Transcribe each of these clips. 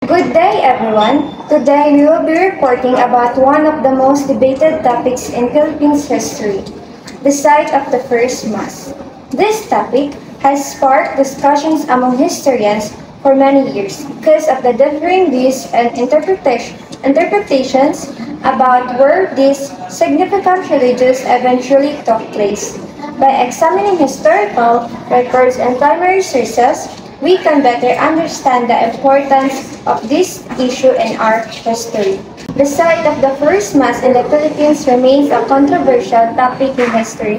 Good day, everyone. Today we will be reporting about one of the most debated topics in Philippines history, the site of the first Mass. This topic has sparked discussions among historians for many years because of the differing views and interpretations about where this significant religious eventually took place. By examining historical records and primary sources, we can better understand the importance of this issue in our history. The site of the first Mass in the Philippines remains a controversial topic in history.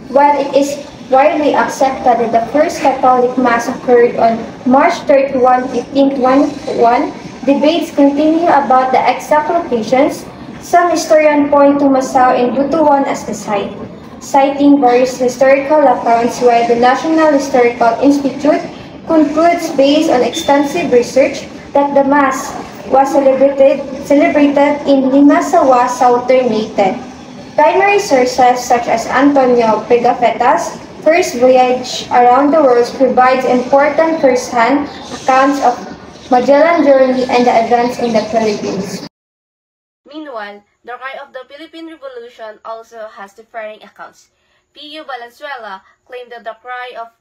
While it is widely accepted that the first Catholic Mass occurred on March 31, 1521, debates continue about the exact locations. Some historians point to Masao in Butuan as the site, citing various historical accounts, while the National Historical Institute concludes based on extensive research that the Mass was celebrated in Limasawa, southern Leyte. Primary sources such as Antonio Pigafetta's First Voyage Around the World provides important first-hand accounts of Magellan journey and the events in the Philippines. Meanwhile, the cry of the Philippine Revolution also has differing accounts. P.U. Valenzuela claimed that the cry of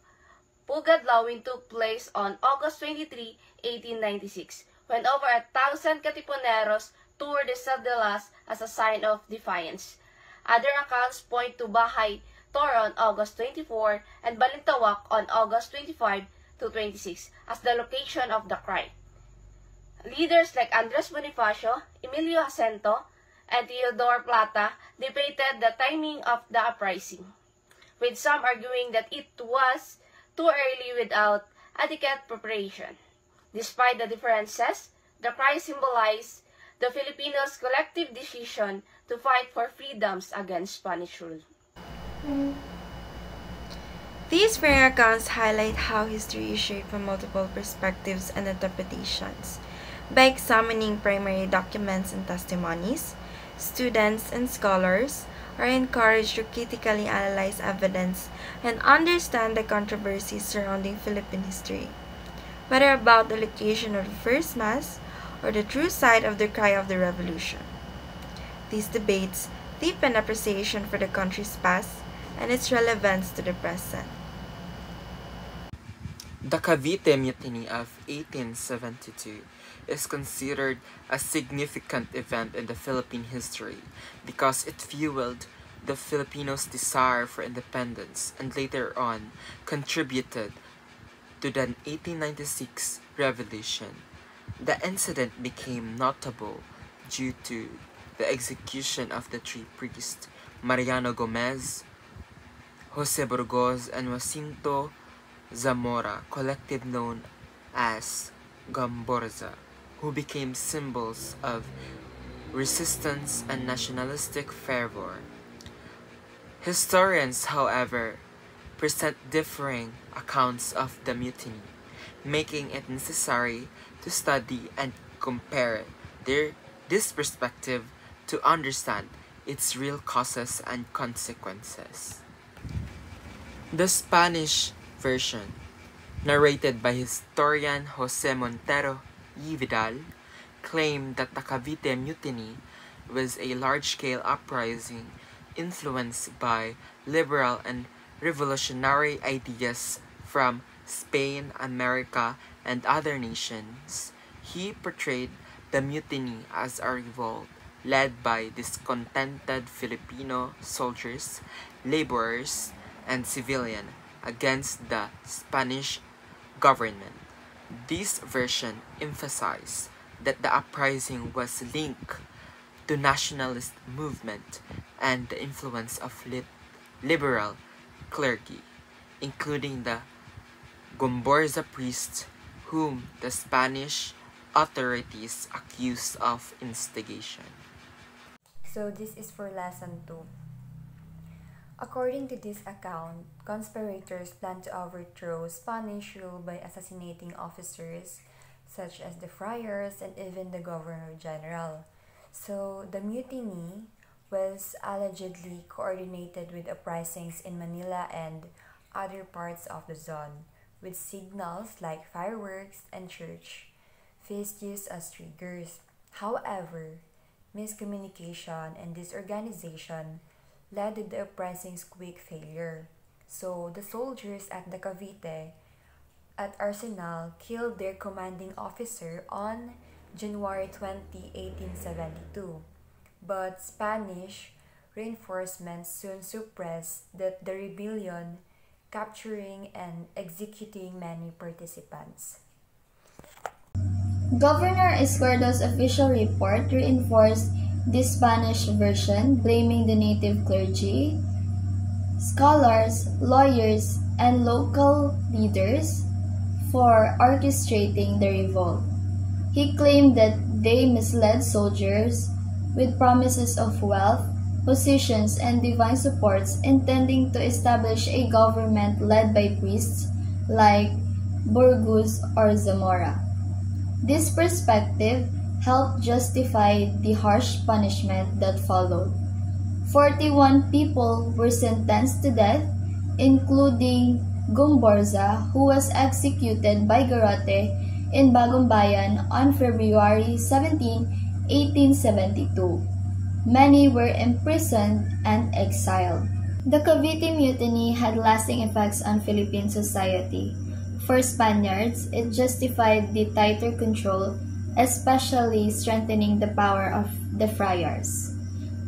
Pugadlawin took place on August 23, 1896, when over 1,000 Katipuneros toured the Saldilas as a sign of defiance. Other accounts point to Bahay Toro on August 24 and Balintawak on August 25 to 26 as the location of the cry. Leaders like Andres Bonifacio, Emilio Jacinto, and Teodoro Plata debated the timing of the uprising, with some arguing that it was too early without adequate preparation. Despite the differences, the cry symbolized the Filipinos' collective decision to fight for freedoms against Spanish rule. These fair accounts highlight how history is shaped from multiple perspectives and interpretations. By examining primary documents and testimonies, students and scholars are encouraged to critically analyze evidence and understand the controversies surrounding Philippine history, whether about the location of the first Mass or the true site of the cry of the Revolution. These debates deepen appreciation for the country's past and its relevance to the present. The Cavite Mutiny of 1872 is considered a significant event in the Philippine history because it fueled the Filipinos' desire for independence and later on contributed to the 1896 revolution. The incident became notable due to the execution of the three priests, Mariano Gomez, Jose Burgos, and Jacinto Zamora, collectively known as Gamborza, who became symbols of resistance and nationalistic fervor. Historians, however, present differing accounts of the mutiny, making it necessary to study and compare this perspective to understand its real causes and consequences. The Spanish version, narrated by historian Jose Montero y Vidal, claimed that the Cavite Mutiny was a large-scale uprising influenced by liberal and revolutionary ideas from Spain, America, and other nations. He portrayed the mutiny as a revolt led by discontented Filipino soldiers, laborers, and civilians against the Spanish government. This version emphasized that the uprising was linked to nationalist movement and the influence of liberal clergy, including the Gomborza priests whom the Spanish authorities accused of instigation. So this is for lesson 2. According to this account, conspirators planned to overthrow Spanish rule by assassinating officers such as the friars and even the governor-general. So the mutiny was allegedly coordinated with uprisings in Manila and other parts of the zone, with signals like fireworks and church. faced use as triggers. However, miscommunication and disorganization led to the uprising's quick failure. So the soldiers at the Cavite at Arsenal killed their commanding officer on January 20, 1872. But Spanish reinforcements soon suppressed the rebellion, capturing and executing many participants. Governor Izquierdo's official report reinforced the Spanish version, blaming the native clergy, scholars, lawyers, and local leaders for orchestrating the revolt. He claimed that they misled soldiers with promises of wealth, positions, and divine supports, intending to establish a government led by priests like Burgos or Zamora. This perspective helped justify the harsh punishment that followed. 41 people were sentenced to death, including Gomborza, who was executed by Garrote in Bagumbayan on February 17, 1872. Many were imprisoned and exiled. The Cavite Mutiny had lasting effects on Philippine society. For Spaniards, it justified the tighter control, especially strengthening the power of the friars.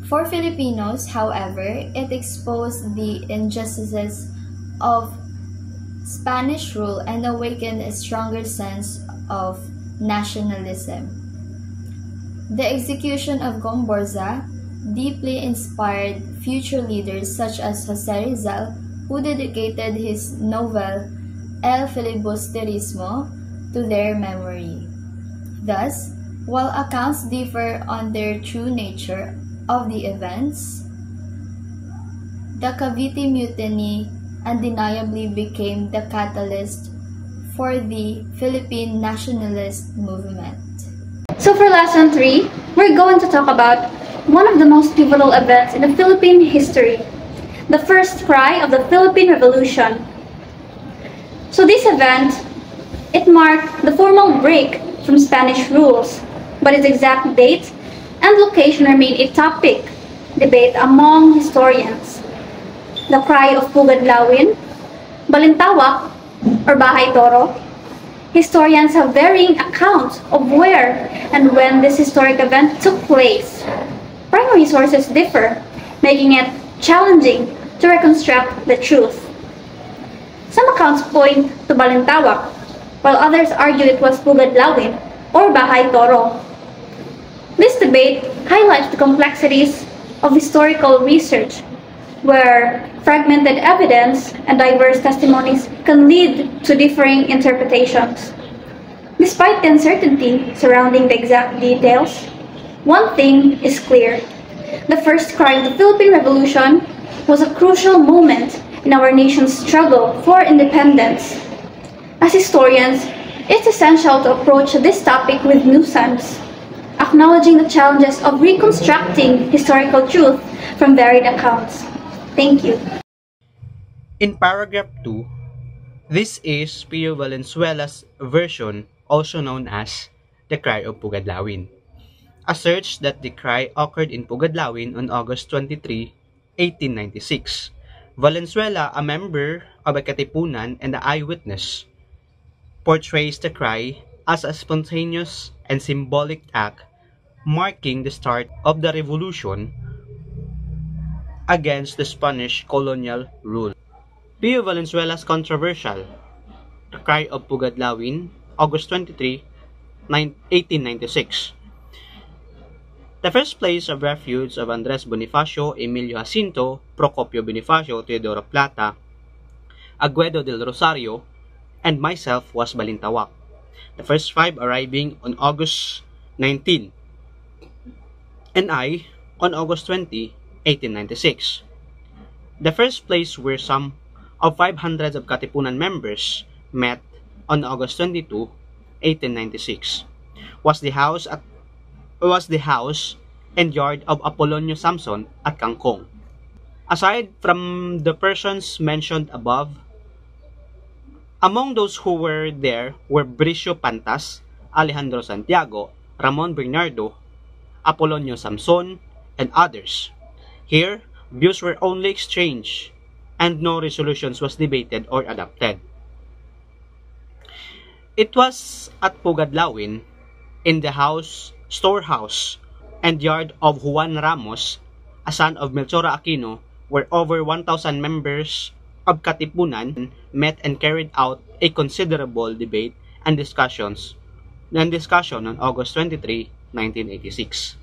For Filipinos, however, it exposed the injustices of Spanish rule and awakened a stronger sense of nationalism. The execution of Gomborza deeply inspired future leaders such as Jose Rizal, who dedicated his novel El Filibusterismo to their memory. Thus, while accounts differ on their true nature of the events, the Cavite Mutiny undeniably became the catalyst for the Philippine nationalist movement. So for lesson 3, we're going to talk about one of the most pivotal events in the Philippine history, the first cry of the Philippine Revolution. So this event, it marked the formal break from Spanish rules, but its exact date and location remain a topic debate among historians. The cry of Pugadlawin, Balintawak, or Bahay Toro. Historians have varying accounts of where and when this historic event took place. Primary sources differ, making it challenging to reconstruct the truth. Some accounts point to Balintawak, while others argue it was Pugadlawin or Bahay Toro. This debate highlights the complexities of historical research, where fragmented evidence and diverse testimonies can lead to differing interpretations. Despite the uncertainty surrounding the exact details, one thing is clear. The first cry of the Philippine Revolution was a crucial moment in our nation's struggle for independence. As historians, it's essential to approach this topic with nuance, acknowledging the challenges of reconstructing historical truth from varied accounts. Thank you. In paragraph 2, this is Pio Valenzuela's version, also known as the Cry of Pugadlawin, asserts that the cry occurred in Pugadlawin on August 23, 1896. Valenzuela, a member of a Katipunan and an eyewitness, portrays the cry as a spontaneous and symbolic act marking the start of the revolution against the Spanish colonial rule. Pio Valenzuela's controversial The Cry of Pugadlawin, August 23, 1896. The first place of refuge of Andres Bonifacio, Emilio Jacinto, Procopio Bonifacio, Teodoro Plata, Aguedo del Rosario, and myself was Balintawak, the first 5 arriving on August 19, and I on August 20, 1896. The first place where some of 500 of Katipunan members met on August 22, 1896 was the house and yard of Apolonio Samson at Kangkong. Aside from the persons mentioned above, among those who were there were Bricio Pantas, Alejandro Santiago, Ramon Bernardo, Apolonio Samson, and others. Here, views were only exchanged and no resolutions was debated or adopted. It was at Pugadlawin, in the storehouse, and yard of Juan Ramos, a son of Melchora Aquino, where over 1,000 members of Katipunan met and carried out a considerable debate and discussion on August 23, 1986.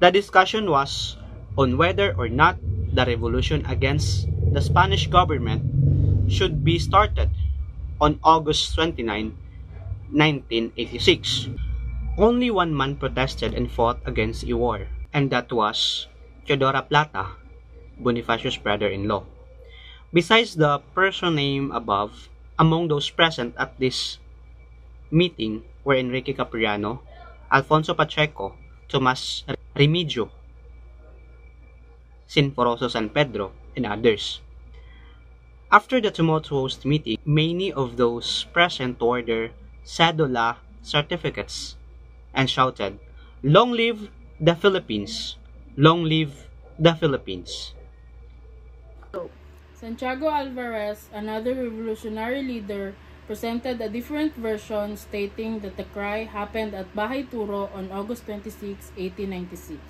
The discussion was on whether or not the revolution against the Spanish government should be started on August 29, 1986. Only one man protested and fought against a war, and that was Teodora Plata, Bonifacio's brother-in-law. Besides the person named above, among those present at this meeting were Enrique Capriano, Alfonso Pacheco, Tomas Remigio, Sinforoso San Pedro, and others. After the tumultuous meeting, many of those present wore their cedula certificates and shouted, "Long live the Philippines! Long live the Philippines!" Santiago Alvarez, another revolutionary leader, presented a different version stating that the cry happened at Bahay Turo on August 26, 1896.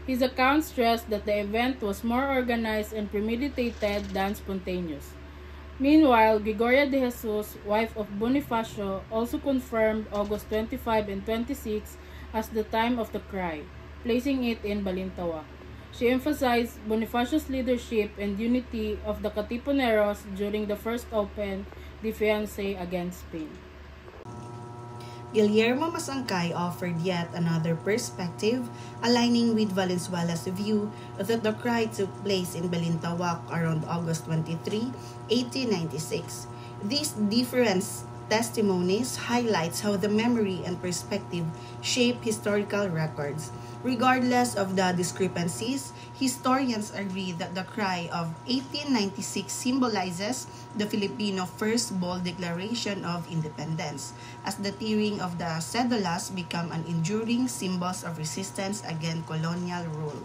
His account stressed that the event was more organized and premeditated than spontaneous. Meanwhile, Gregoria de Jesus, wife of Bonifacio, also confirmed August 25 and 26 as the time of the cry, placing it in Balintawak. She emphasized Bonifacio's leadership and unity of the Katipuneros during the First Open Defense against Spain. Guillermo Masangkay offered yet another perspective, aligning with Valenzuela's view that the cry took place in Balintawak around August 23, 1896. These different testimonies highlights how the memory and perspective shape historical records. Regardless of the discrepancies, historians agree that the cry of 1896 symbolizes the Filipino First Bold Declaration of Independence, as the tearing of the cedulas become an enduring symbols of resistance against colonial rule.